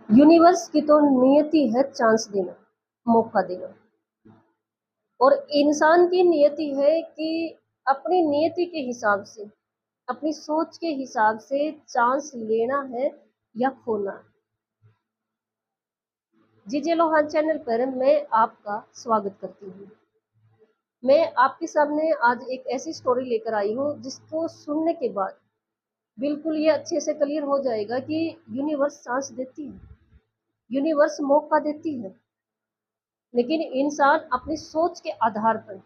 Universe की तो नियति है चांस देना, मौका देना। और इंसान की नियति है कि अपनी नियति के हिसाब से, अपनी सोच के हिसाब से चांस लेना है या खोना है। जीजे लोहान चैनल पर मैं आपका स्वागत करती हूँ। मैं आपके सामने आज एक ऐसी स्टोरी लेकर आई हूँ जिसको सुनने के बाद बिल्कुल ये अच्छे से क्लियर हो जाएगा कि यूनिवर्स चांस देती है, यूनिवर्स मौका देती है, लेकिन इंसान अपनी सोच के आधार पर,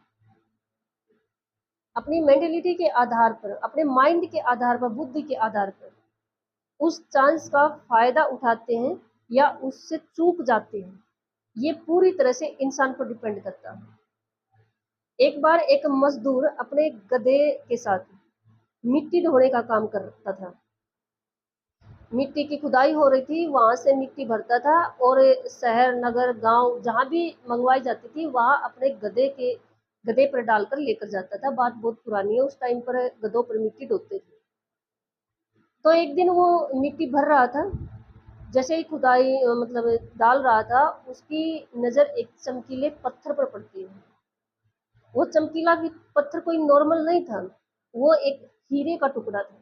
अपनी मेंटेलिटी के आधार पर, अपने माइंड के आधार पर, बुद्धि के आधार पर उस चांस का फायदा उठाते हैं या उससे चूक जाते हैं। ये पूरी तरह से इंसान पर डिपेंड करता है। एक बार एक मजदूर अपने गधे के साथ मिट्टी ढोने का काम करता था। मिट्टी की खुदाई हो रही थी, वहां से मिट्टी भरता था और शहर, नगर, गांव जहां भी मंगवाई जाती थी वहां अपने गधे पर डालकर लेकर जाता था। बात बहुत पुरानी है, उस टाइम पर गधों पर मिट्टी ढोते थे। तो एक दिन वो मिट्टी भर रहा था, जैसे ही खुदाई मतलब डाल रहा था, उसकी नज़र एक चमकीले पत्थर पर पड़ती है। वो चमकीला पत्थर कोई नॉर्मल नहीं था, वो एक हीरे का टुकड़ा था।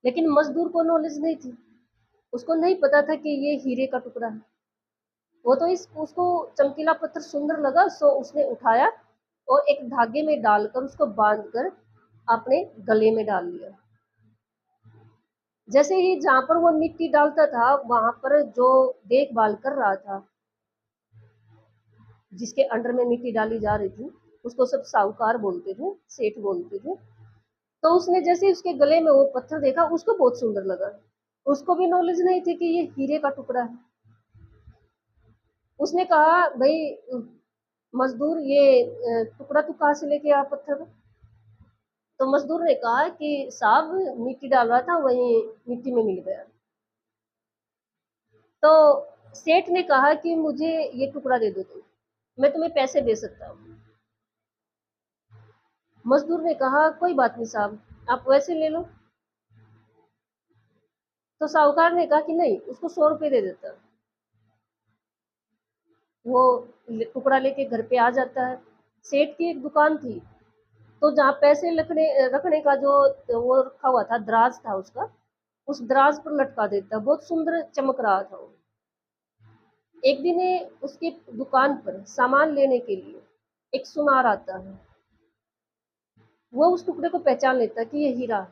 लेकिन मजदूर को नॉलेज नहीं थी, उसको नहीं पता था कि ये हीरे का टुकड़ा है। वो तो उसको चमकीला पत्थर सुंदर लगा, सो उसने उठाया और एक धागे में डालकर उसको बांधकर अपने गले में डाल लिया। जैसे ही जहां पर वो मिट्टी डालता था, वहां पर जो देखभाल कर रहा था, जिसके अंडर में मिट्टी डाली जा रही थी, उसको सब साहूकार बोलते थे, सेठ बोलते थे। तो उसने जैसे ही उसके गले में वो पत्थर देखा, उसको बहुत सुंदर लगा। उसको भी नॉलेज नहीं थी कि ये हीरे का टुकड़ा है। उसने कहा, भाई मजदूर, ये टुकड़ा तू कहाँ से लेके आ पत्थर? तो मजदूर ने कहा कि साहब, मिट्टी डाल रहा था, वहीं मिट्टी में मिल गया। तो सेठ ने कहा कि मुझे ये टुकड़ा दे दो, तुम, मैं तुम्हें पैसे दे सकता हूँ। मजदूर ने कहा, कोई बात नहीं साहब, आप वैसे ले लो। तो साहूकार ने कहा कि नहीं, उसको 100 रुपये दे देता। वो टुकड़ा लेके घर पे आ जाता है। सेठ की एक दुकान थी, तो जहाँ पैसे रखने रखने का जो वो रखा हुआ था, दराज था उसका, उस दराज पर लटका देता। बहुत सुंदर चमक रहा था वो। एक दिन उसकी दुकान पर सामान लेने के लिए एक सुनार आता है। वो उस टुकड़े को पहचान लेता कि ये हीरा है।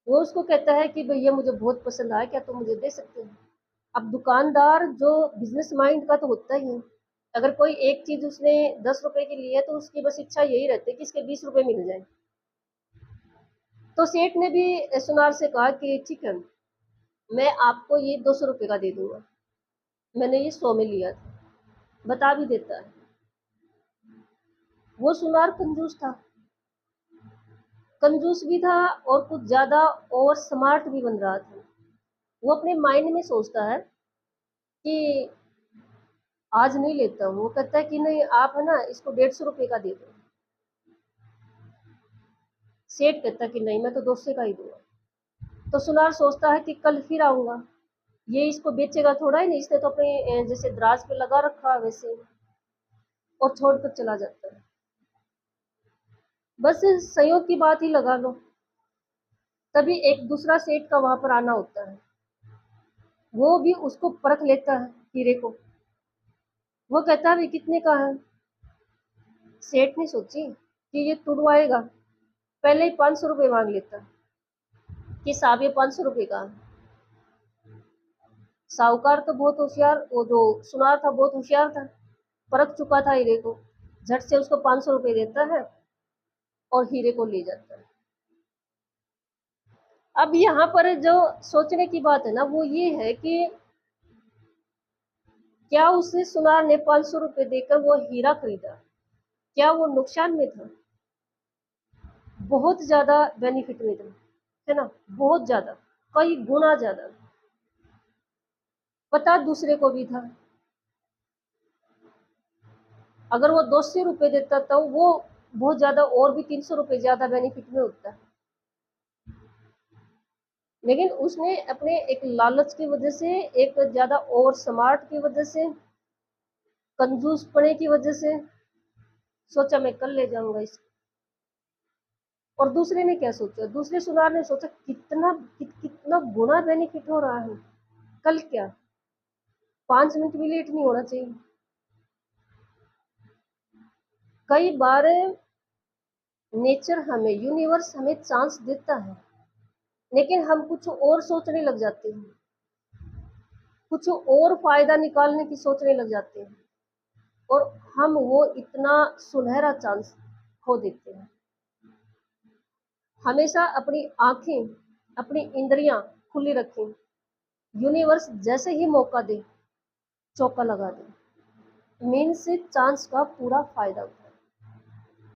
वो उसको कहता है कि भैया, मुझे बहुत पसंद आया, क्या तुम मुझे दे सकते हो? अब दुकानदार जो बिजनेस माइंड का तो होता ही है। अगर कोई एक चीज उसने 10 रुपए की ली है, तो उसकी बस इच्छा यही रहती है कि इसके 20 रुपए मिल जाए। तो सेठ ने भी सुनार से कहा कि ठीक है, मैं आपको ये 200 रुपये का दे दूंगा, मैंने ये 100 में लिया था। बता भी देता है। वो सुनार कंजूस था, कंजूस भी था और कुछ ज्यादा ओवर स्मार्ट भी बन रहा था। वो अपने माइंड में सोचता है कि आज नहीं लेता हूँ। वो कहता है कि नहीं, आप है ना, इसको 150 रुपये का दे दो। सेठ कहता है कि नहीं, मैं तो 200 का ही दूंगा। तो सुनार सोचता है कि कल फिर आऊंगा, ये इसको बेचेगा थोड़ा ही नहीं, इसने तो अपने जैसे दराज पे लगा रखा है वैसे, और छोड़कर चला जाता है। बस संयोग की बात ही लगा लो, तभी एक दूसरा सेठ का वहां पर आना होता है। वो भी उसको परख लेता है, हीरे को। वो कहता है, कितने का है? सेठ ने सोची कि ये तुड़वाएगा, पहले ही 500 रुपये मांग लेता कि साहब ये 500 रुपये का है। साहूकार तो बहुत होशियार, वो जो सुनार था बहुत होशियार था, परख चुका था हीरे को। झट से उसको 500 रुपये देता है और हीरे को ले जाता है। अब यहाँ पर जो सोचने की बात है ना, वो ये है कि क्या उसे सुनार ने 500 रुपये देकर वो हीरा खरीदा? क्या वो नुकसान में था? बहुत ज्यादा बेनिफिट में था, है ना, बहुत ज्यादा, कई गुना ज्यादा। पता दूसरे को भी था, अगर वो 200 रुपये देता तो वो बहुत ज्यादा और भी 300 रुपये ज्यादा बेनिफिट में होता। लेकिन उसने अपने एक लालच की वजह से, एक ज़्यादा ओवर स्मार्ट की वजह से, कंजूसपने की वजह से सोचा मैं कल ले जाऊंगा इसको। और दूसरे ने क्या सोचा, दूसरे सुनार ने सोचा कितना गुना बेनिफिट हो रहा है, कल क्या 5 मिनट भी लेट नहीं होना चाहिए। कई बार नेचर हमें, यूनिवर्स हमें चांस देता है, लेकिन हम कुछ और सोचने लग जाते हैं, कुछ और फायदा निकालने की सोचने लग जाते हैं, और हम वो इतना सुनहरा चांस खो देते हैं। हमेशा अपनी आंखें, अपनी इंद्रियां खुली रखें। यूनिवर्स जैसे ही मौका दे, चौका लगा दे, मीन्स चांस का पूरा फायदा उठाए।